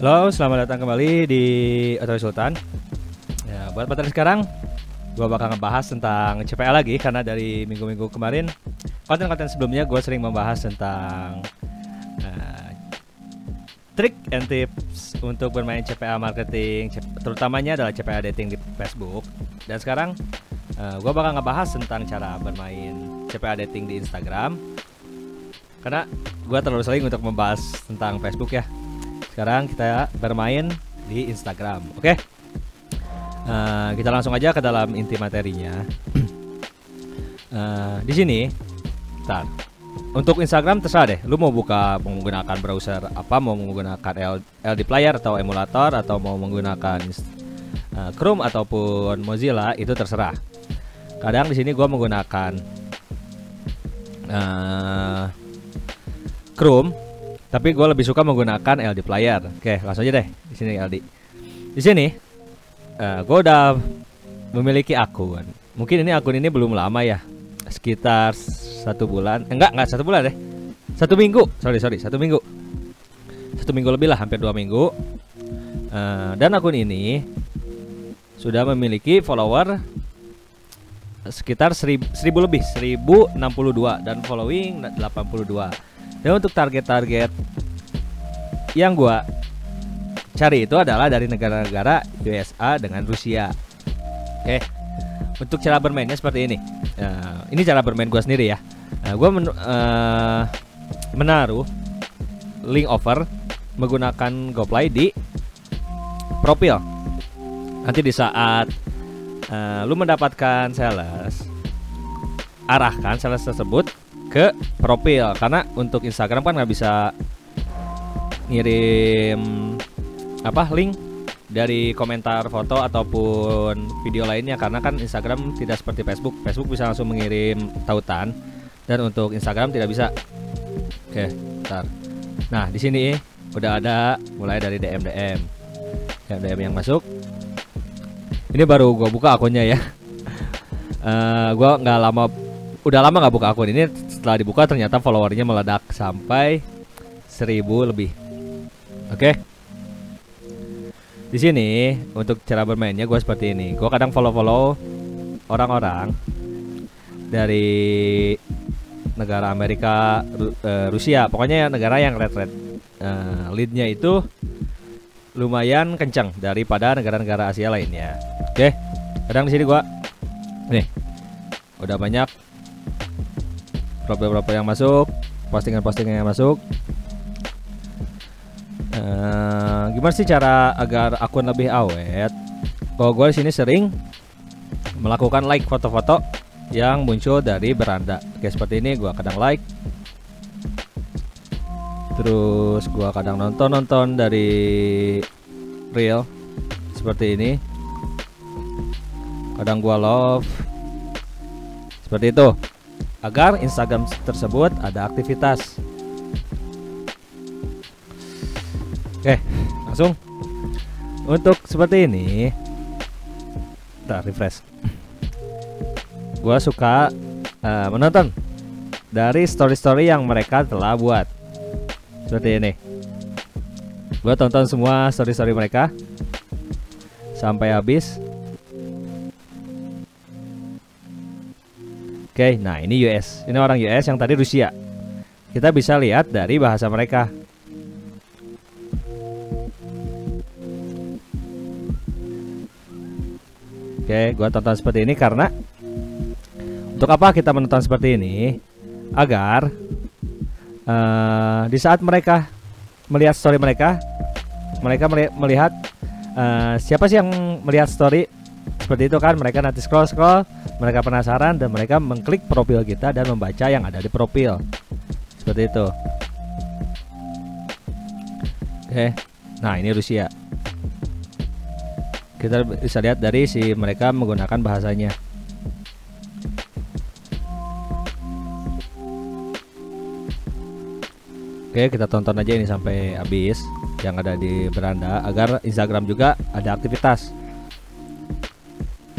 Halo, selamat datang kembali di Otoy Sultan. Ya, buat materi sekarang, gue bakal ngebahas tentang CPA lagi karena dari minggu-minggu kemarin, konten-konten sebelumnya gue sering membahas tentang trik and tips untuk bermain CPA marketing, terutamanya adalah CPA dating di Facebook. Dan sekarang, gue bakal ngebahas tentang cara bermain CPA dating di Instagram. Karena gue terlalu sering untuk membahas tentang Facebook ya. Sekarang kita bermain di Instagram, oke? Kita langsung aja ke dalam inti materinya. Di sini, untuk Instagram terserah deh. Lu mau buka menggunakan browser apa, mau menggunakan LD Player atau emulator, atau mau menggunakan Chrome ataupun Mozilla, itu terserah. Kadang di sini gua menggunakan Chrome. Tapi gue lebih suka menggunakan LD Player. Oke, langsung aja deh. Di sini LD. Di sini, gue udah memiliki akun. Mungkin akun ini belum lama ya, sekitar 1 bulan. Enggak 1 bulan deh. 1 minggu. Sorry, 1 minggu. 1 minggu lebih lah, hampir 2 minggu. Dan akun ini sudah memiliki follower sekitar 1000 lebih, 1062, dan following 82. Dan untuk target-target yang gua cari itu adalah dari negara-negara USA dengan Rusia. Oke. Untuk cara bermainnya seperti ini. Ini cara bermain gua sendiri ya. Gua menaruh link offer menggunakan GoPlay di profil. Nanti di saat lu mendapatkan sales, arahkan sales tersebut ke profil, karena untuk Instagram kan nggak bisa ngirim link dari komentar foto ataupun video lainnya, karena kan Instagram tidak seperti Facebook. Facebook bisa langsung mengirim tautan, dan untuk Instagram tidak bisa. Oke, bentar. Nah, di sini udah ada mulai dari DM yang masuk. Ini baru gua buka akunnya ya. Gua udah lama nggak buka akun ini. Setelah dibuka ternyata followernya meledak sampai 1000 lebih. Oke. Di sini untuk cara bermainnya gue seperti ini. Gue kadang follow orang-orang dari negara Amerika, Rusia, pokoknya negara yang red leadnya itu lumayan kencang daripada negara-negara Asia lainnya. Oke. Kadang di sini gue nih udah banyak profil yang masuk, postingan yang masuk. Gimana sih cara agar akun lebih awet? Kalau gue di sini sering melakukan like foto-foto yang muncul dari beranda. Oke, seperti ini gue kadang like. Terus gue kadang nonton dari reel seperti ini. Kadang gue love seperti itu, agar Instagram tersebut ada aktivitas. Oke, langsung untuk seperti ini. Refresh. Gua suka menonton dari story-story yang mereka telah buat. Seperti ini. Gua tonton semua story-story mereka sampai habis. Oke, nah ini US. Ini orang US yang tadi Rusia. Kita bisa lihat dari bahasa mereka. Oke, gua tonton seperti ini karena untuk apa kita menonton seperti ini? Agar di saat mereka melihat story mereka melihat siapa sih yang melihat story seperti itu kan? Mereka nanti scroll, mereka penasaran dan mereka mengklik profil kita dan membaca yang ada di profil. Seperti itu. Oke. Nah, ini Rusia. Kita bisa lihat dari mereka menggunakan bahasanya. Oke, kita tonton aja ini sampai habis yang ada di beranda agar Instagram juga ada aktivitas.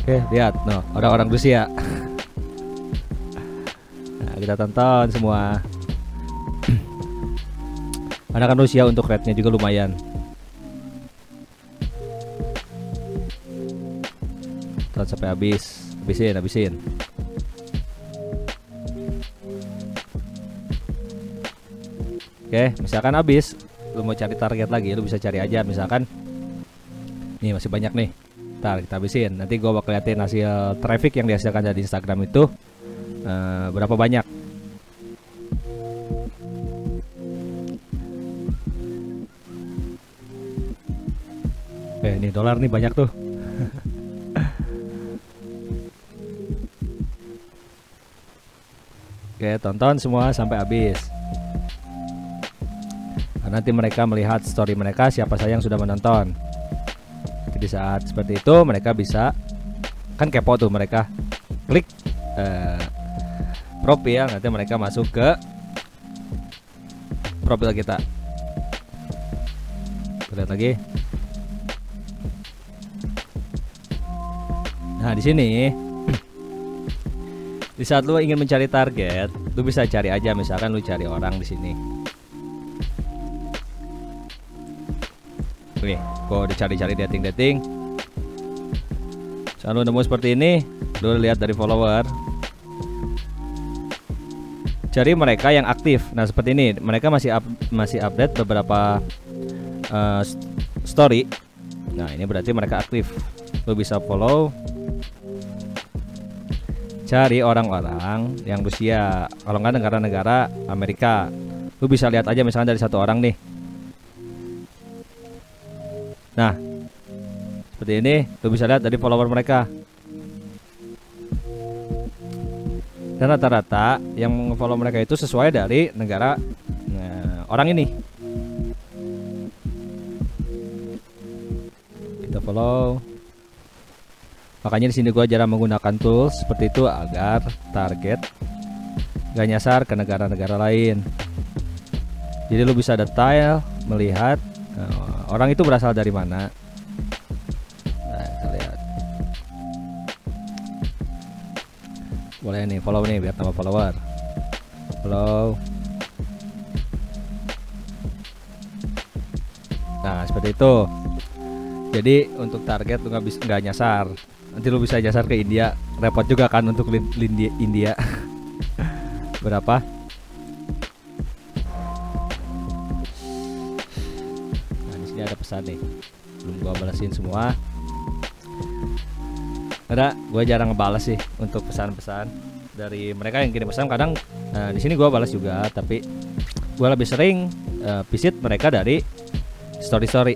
Oke, lihat, orang-orang Rusia. Nah, kita tonton semua. Karena kan Rusia untuk rate-nya juga lumayan. tonton sampai habis. Habisin. Oke, misalkan habis, lu mau cari target lagi, lu bisa cari aja. Misalkan nih masih banyak nih, ntar kita habisin. Nanti gua bakal liatin hasil traffic yang dihasilkan dari Instagram itu berapa banyak. Ini dolar nih banyak tuh. Oke, tonton semua sampai habis. Nanti mereka melihat story mereka siapa saja yang sudah menonton. Jadi saat seperti itu mereka bisa, kan kepo tuh, mereka klik profil, nanti mereka masuk ke profil kita. Lihat lagi. Nah, di sini di saat lu ingin mencari target, lu bisa cari aja, misalkan lu cari orang di sini. Nih, gua udah cari-cari dating. Saat lu nemu seperti ini, lu lihat dari follower. Cari mereka yang aktif. Nah, seperti ini, mereka masih update beberapa story. Nah, ini berarti mereka aktif. Lu bisa follow. Cari orang-orang yang Rusia, kalau nggak negara-negara Amerika. Lu bisa lihat aja misalnya dari satu orang nih. Nah, seperti ini, lu bisa lihat dari follower mereka. Dan rata-rata yang follow mereka itu sesuai dari negara orang ini. Kita follow. Makanya di sini gua jarang menggunakan tools seperti itu agar target gak nyasar ke negara-negara lain. Jadi lu bisa detail melihat orang itu berasal dari mana. Nah, kita lihat. Boleh nih follow nih biar tambah follower. Follow. Nah, seperti itu. Jadi untuk target lu nggak nyasar. Nanti lu bisa nyasar ke India. Repot juga kan untuk India. Berapa? Ada pesan nih, belum gua balasin semua. Ada, gua jarang ngebales sih untuk pesan-pesan dari mereka yang kirim pesan. Kadang di sini gua balas juga, tapi gua lebih sering visit mereka dari story.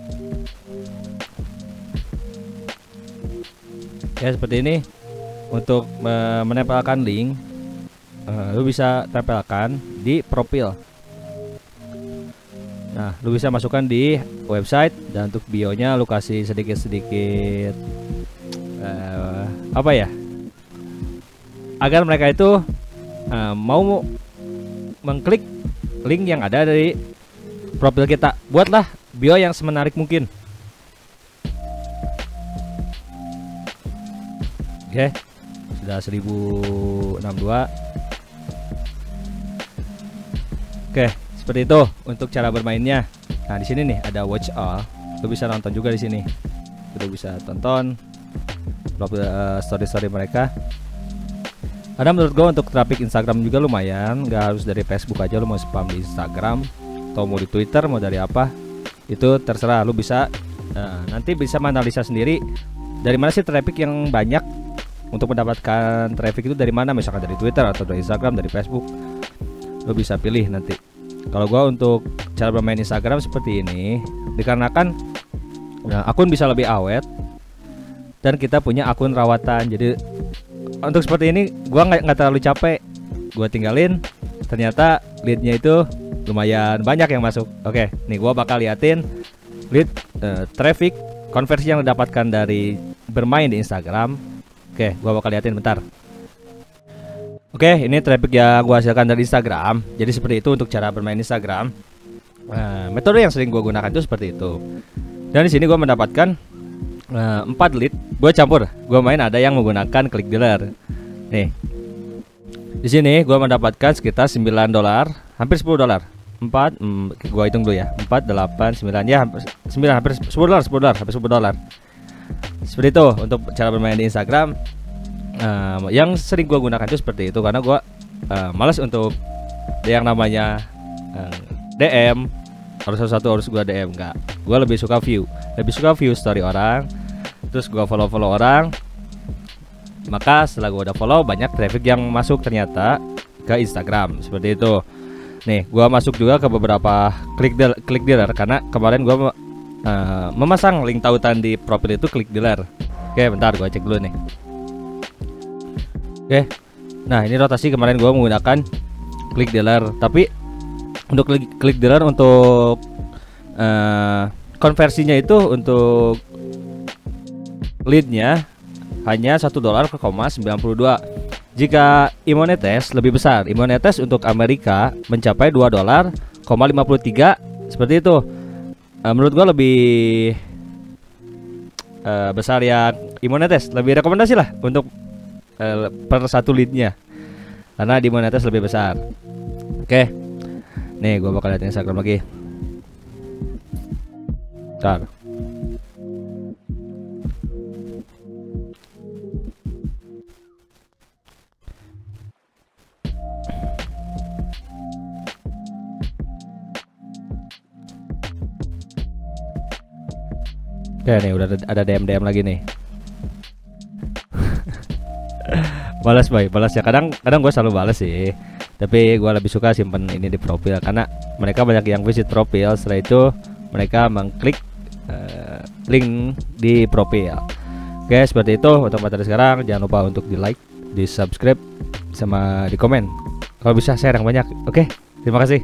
Ya seperti ini. Untuk menempelkan link, lu bisa tempelkan di profil. Nah, lu bisa masukkan di website, dan untuk bionya lu kasih sedikit apa ya, agar mereka itu mau mengklik link yang ada dari profil kita. Buatlah bio yang semenarik mungkin. Oke, sudah 1062. Oke, seperti itu untuk cara bermainnya. Nah, di sini nih ada watch all. Lu bisa nonton juga di sini. Lu bisa tonton story mereka. Ada menurut gua untuk traffic Instagram juga lumayan. Nggak harus dari Facebook aja, lu mau spam di Instagram atau mau di Twitter, mau dari apa, itu terserah. Lu bisa nanti bisa menganalisa sendiri dari mana sih traffic yang banyak. Untuk mendapatkan traffic itu dari mana, misalkan dari Twitter atau dari Instagram, dari Facebook. Lu bisa pilih nanti. Kalau gua untuk cara bermain Instagram seperti ini, dikarenakan akun bisa lebih awet dan kita punya akun rawatan. Jadi untuk seperti ini gua nggak terlalu capek. Gua tinggalin, ternyata leadnya itu lumayan banyak yang masuk. Oke, nih gua bakal liatin lead traffic konversi yang didapatkan dari bermain di Instagram. Oke, gua bakal liatin bentar. Oke, ini traffic yang gua hasilkan dari Instagram. Jadi seperti itu untuk cara bermain Instagram. Metode yang sering gua gunakan itu seperti itu. Dan di sini gua mendapatkan 4 lead. Gua campur. Gua main ada yang menggunakan click dealer. Nih. Di sini gua mendapatkan sekitar $9, hampir $10. 4 gua hitung dulu ya. 4 8 9 ya, hampir 9, hampir $10, hampir $10. seperti itu untuk cara bermain di Instagram. Yang sering gue gunakan itu seperti itu karena gue malas untuk yang namanya DM harus satu harus gue DM, enggak. Gue lebih suka view story orang, terus gue follow orang. Maka setelah gue udah follow, banyak traffic yang masuk ternyata ke Instagram seperti itu. Nih, gue masuk juga ke beberapa klik dealer karena kemarin gue memasang link tautan di profil itu klik dealer. Oke, bentar gue cek dulu nih. Oke, nah ini rotasi kemarin gue menggunakan klik dealer, tapi untuk klik dealer untuk konversinya itu untuk leadnya hanya $1.92. Jika iMonetes lebih besar, iMonetes untuk Amerika mencapai $2.53 seperti itu. Menurut gua lebih besar ya iMonetes, lebih rekomendasi lah untuk per satu leadnya karena di iMonetes lebih besar. Oke, nih gua bakal lihat Instagram lagi. Bentar. Oke nih udah ada DM lagi nih. Balas boy, balas ya. Kadang gue selalu balas sih. Tapi gue lebih suka simpen ini di profil karena mereka banyak yang visit profil. Setelah itu mereka mengklik link di profil. Oke, seperti itu untuk materi sekarang. Jangan lupa untuk di like, di subscribe, sama di komen. Kalau bisa share yang banyak. Oke, terima kasih.